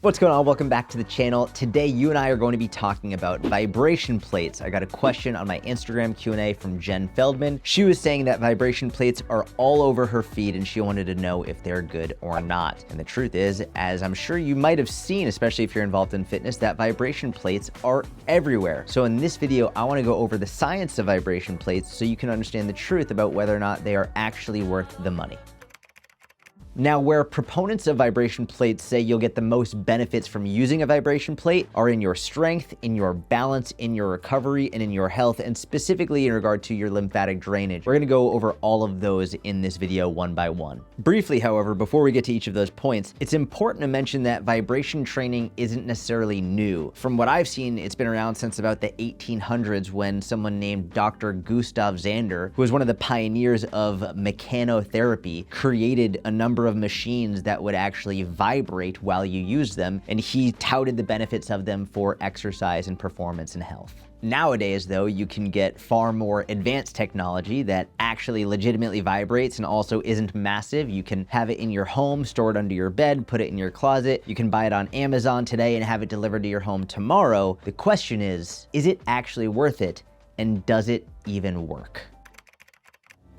What's going on? Welcome back to the channel. Today, you and I are going to be talking about vibration plates. I got a question on my Instagram Q&A from Jen Feldman. She was saying that vibration plates are all over her feed and she wanted to know if they're good or not. And the truth is, as I'm sure you might have seen, especially if you're involved in fitness, that vibration plates are everywhere. So in this video, I want to go over the science of vibration plates so you can understand the truth about whether or not they are actually worth the money. Now, where proponents of vibration plates say you'll get the most benefits from using a vibration plate are in your strength, in your balance, in your recovery, and in your health, and specifically in regard to your lymphatic drainage. We're gonna go over all of those in this video one by one. Briefly, however, before we get to each of those points, it's important to mention that vibration training isn't necessarily new. From what I've seen, it's been around since about the 1800s when someone named Dr. Gustav Zander, who was one of the pioneers of mechanotherapy, created a number of machines that would actually vibrate while you use them, and he touted the benefits of them for exercise and performance and health. Nowadays, though, you can get far more advanced technology that actually legitimately vibrates and also isn't massive. You can have it in your home, store it under your bed, put it in your closet. You can buy it on Amazon today and have it delivered to your home tomorrow. The question is it actually worth it? And does it even work?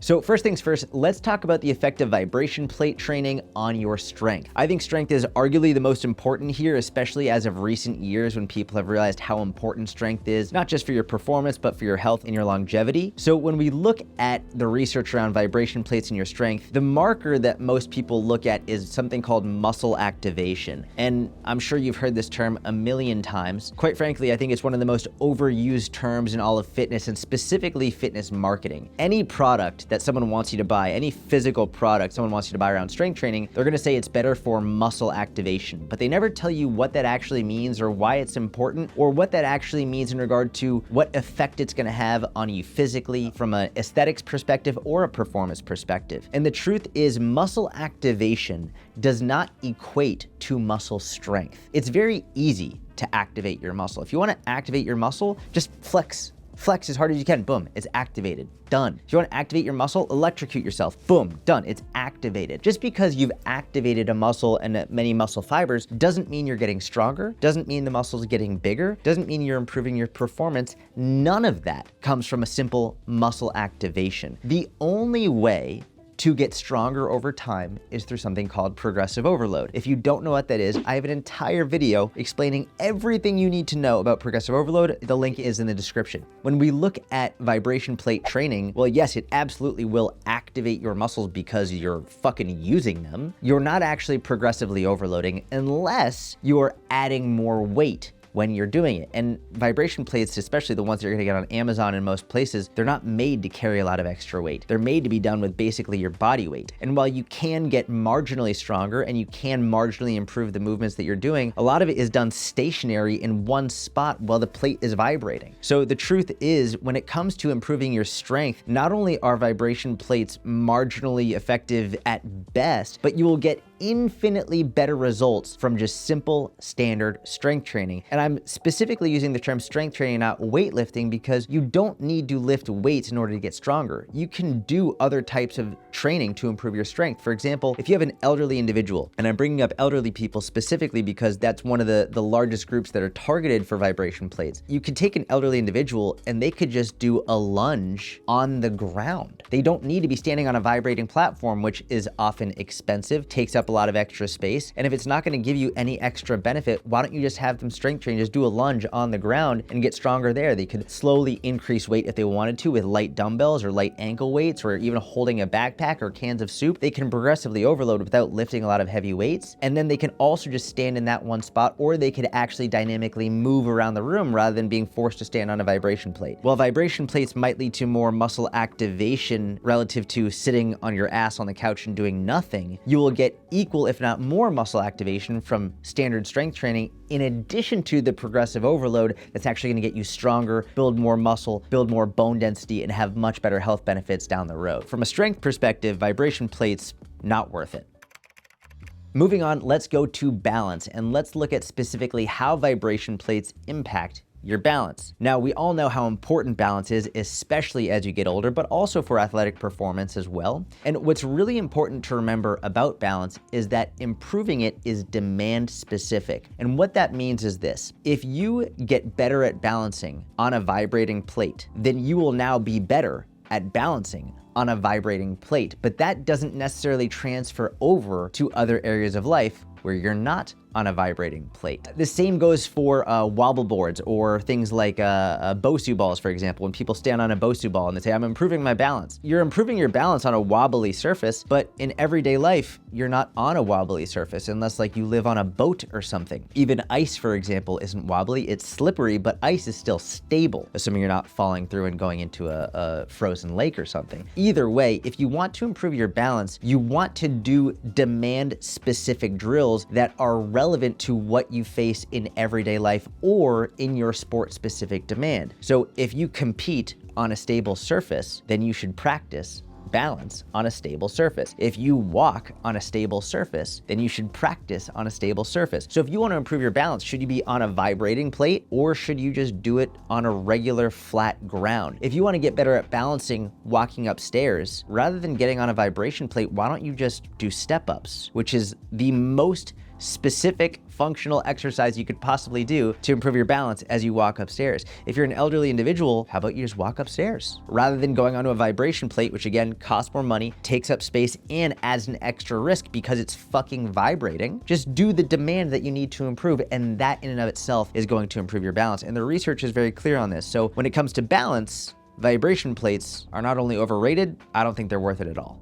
So first things first, let's talk about the effect of vibration plate training on your strength. I think strength is arguably the most important here, especially as of recent years when people have realized how important strength is, not just for your performance, but for your health and your longevity. So when we look at the research around vibration plates and your strength, the marker that most people look at is something called muscle activation. And I'm sure you've heard this term a million times. Quite frankly, I think it's one of the most overused terms in all of fitness and specifically fitness marketing. Any product that someone wants you to buy, any physical product someone wants you to buy around strength training, they're gonna say it's better for muscle activation, but they never tell you what that actually means or why it's important or what that actually means in regard to what effect it's gonna have on you physically from an aesthetics perspective or a performance perspective. And the truth is, muscle activation does not equate to muscle strength. It's very easy to activate your muscle. If you wanna activate your muscle, just flex. Flex as hard as you can, boom, it's activated, done. If you want to activate your muscle, electrocute yourself, boom, done, it's activated. Just because you've activated a muscle and many muscle fibers doesn't mean you're getting stronger, doesn't mean the muscle's getting bigger, doesn't mean you're improving your performance. None of that comes from a simple muscle activation. The only way to get stronger over time is through something called progressive overload. If you don't know what that is, I have an entire video explaining everything you need to know about progressive overload. The link is in the description. When we look at vibration plate training, well, yes, it absolutely will activate your muscles because you're fucking using them. You're not actually progressively overloading unless you're adding more weight when you're doing it. And vibration plates, especially the ones that you're gonna get on Amazon and most places, they're not made to carry a lot of extra weight. They're made to be done with basically your body weight. And while you can get marginally stronger and you can marginally improve the movements that you're doing, a lot of it is done stationary in one spot while the plate is vibrating. So the truth is, when it comes to improving your strength, not only are vibration plates marginally effective at best, but you will get infinitely better results from just simple standard strength training. And I'm specifically using the term strength training, not weightlifting, because you don't need to lift weights in order to get stronger. You can do other types of training to improve your strength. For example, if you have an elderly individual, and I'm bringing up elderly people specifically because that's one of the largest groups that are targeted for vibration plates. You could take an elderly individual and they could just do a lunge on the ground. They don't need to be standing on a vibrating platform, which is often expensive, takes up a lot of extra space. And if it's not going to give you any extra benefit, why don't you just have them strength train, just do a lunge on the ground and get stronger there? They could slowly increase weight if they wanted to with light dumbbells or light ankle weights or even holding a backpack or cans of soup. They can progressively overload without lifting a lot of heavy weights. And then they can also just stand in that one spot, or they could actually dynamically move around the room rather than being forced to stand on a vibration plate. While vibration plates might lead to more muscle activation relative to sitting on your ass on the couch and doing nothing, you will get equal, if not more, muscle activation from standard strength training, in addition to the progressive overload that's actually gonna get you stronger, build more muscle, build more bone density, and have much better health benefits down the road. From a strength perspective, vibration plates, not worth it. Moving on, let's go to balance, and let's look at specifically how vibration plates impact your balance. Now, we all know how important balance is, especially as you get older, but also for athletic performance as well. And what's really important to remember about balance is that improving it is demand specific. And what that means is this: if you get better at balancing on a vibrating plate, then you will now be better at balancing on a vibrating plate. But that doesn't necessarily transfer over to other areas of life where you're not on a vibrating plate. The same goes for wobble boards or things like Bosu balls, for example. When people stand on a Bosu ball and they say, I'm improving my balance. You're improving your balance on a wobbly surface, but in everyday life, you're not on a wobbly surface unless like you live on a boat or something. Even ice, for example, isn't wobbly, it's slippery, but ice is still stable, assuming you're not falling through and going into a frozen lake or something. Either way, if you want to improve your balance, you want to do demand-specific drills that are relevant to what you face in everyday life or in your sport-specific demand. So if you compete on a stable surface, then you should practice balance on a stable surface. If you walk on a stable surface, then you should practice on a stable surface. So if you want to improve your balance, should you be on a vibrating plate or should you just do it on a regular flat ground? If you want to get better at balancing walking upstairs, rather than getting on a vibration plate, why don't you just do step-ups, which is the most specific functional exercise you could possibly do to improve your balance as you walk upstairs. If you're an elderly individual, how about you just walk upstairs? Rather than going onto a vibration plate, which again costs more money, takes up space, and adds an extra risk because it's fucking vibrating, just do the demand that you need to improve, and that in and of itself is going to improve your balance. And the research is very clear on this. So when it comes to balance, vibration plates are not only overrated, I don't think they're worth it at all.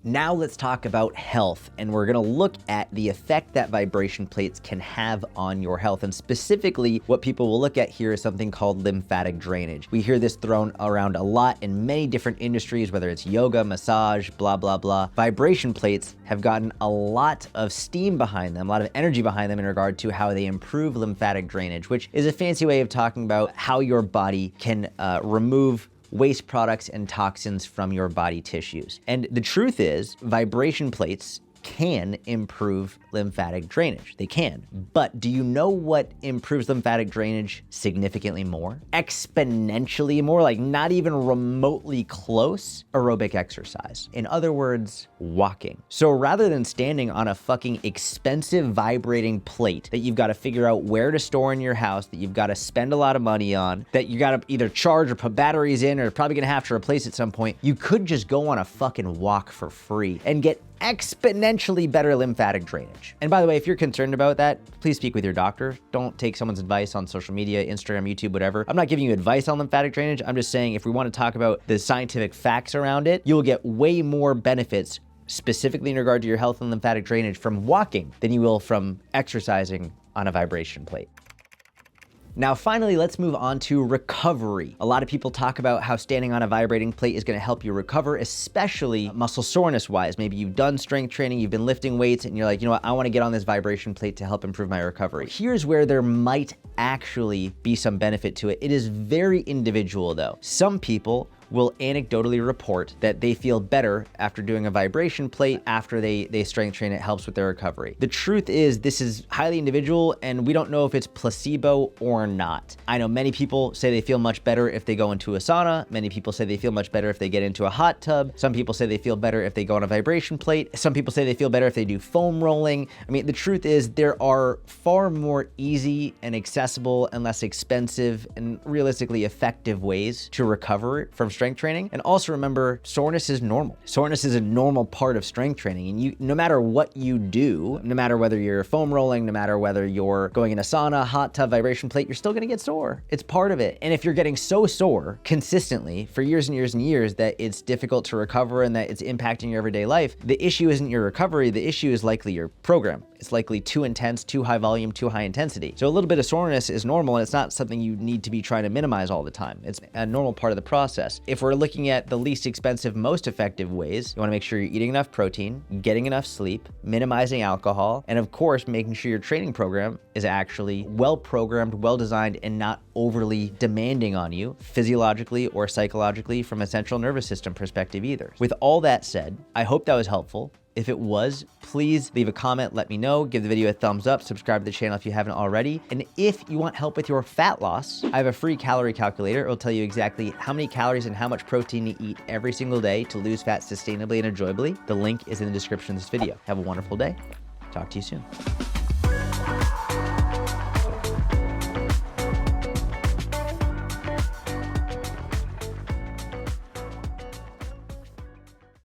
Now let's talk about health, and we're gonna look at the effect that vibration plates can have on your health. And specifically, what people will look at here is something called lymphatic drainage. We hear this thrown around a lot in many different industries, whether it's yoga, massage, blah, blah, blah. Vibration plates have gotten a lot of steam behind them, a lot of energy behind them in regard to how they improve lymphatic drainage, which is a fancy way of talking about how your body can remove waste products and toxins from your body tissues. And the truth is, vibration plates can improve lymphatic drainage. They can. But do you know what improves lymphatic drainage significantly more? Exponentially more, like not even remotely close? Aerobic exercise. In other words, walking. So rather than standing on a fucking expensive vibrating plate that you've got to figure out where to store in your house, that you've got to spend a lot of money on, that you got to either charge or put batteries in, or probably gonna have to replace at some point, you could just go on a fucking walk for free and get exponentially better lymphatic drainage. And by the way, if you're concerned about that, please speak with your doctor. Don't take someone's advice on social media, Instagram, YouTube, whatever. I'm not giving you advice on lymphatic drainage. I'm just saying if we want to talk about the scientific facts around it, you'll get way more benefits specifically in regard to your health and lymphatic drainage from walking than you will from exercising on a vibration plate. Now, finally, let's move on to recovery. A lot of people talk about how standing on a vibrating plate is gonna help you recover, especially muscle soreness wise. Maybe you've done strength training, you've been lifting weights, and you're like, you know what, I wanna get on this vibration plate to help improve my recovery. Here's where there might actually be some benefit to it. It is very individual though. Some people will anecdotally report that they feel better after doing a vibration plate after they strength train. It helps with their recovery. The truth is this is highly individual and we don't know if it's placebo or not. I know many people say they feel much better if they go into a sauna. Many people say they feel much better if they get into a hot tub. Some people say they feel better if they go on a vibration plate. Some people say they feel better if they do foam rolling. I mean, the truth is there are far more easy and accessible and less expensive and realistically effective ways to recover from strength training. And also remember, soreness is normal. Soreness is a normal part of strength training. And no matter what you do, no matter whether you're foam rolling, no matter whether you're going in a sauna, hot tub, vibration plate, you're still gonna get sore. It's part of it. And if you're getting so sore consistently for years and years and years that it's difficult to recover and that it's impacting your everyday life, the issue isn't your recovery, the issue is likely your program. It's likely too intense, too high volume, too high intensity. So a little bit of soreness is normal and it's not something you need to be trying to minimize all the time. It's a normal part of the process. If we're looking at the least expensive, most effective ways, you wanna make sure you're eating enough protein, getting enough sleep, minimizing alcohol, and of course, making sure your training program is actually well-programmed, well-designed, and not overly demanding on you physiologically or psychologically from a central nervous system perspective either. With all that said, I hope that was helpful. If it was, please leave a comment, let me know, give the video a thumbs up, subscribe to the channel if you haven't already. And if you want help with your fat loss, I have a free calorie calculator. It'll tell you exactly how many calories and how much protein to eat every single day to lose fat sustainably and enjoyably. The link is in the description of this video. Have a wonderful day. Talk to you soon.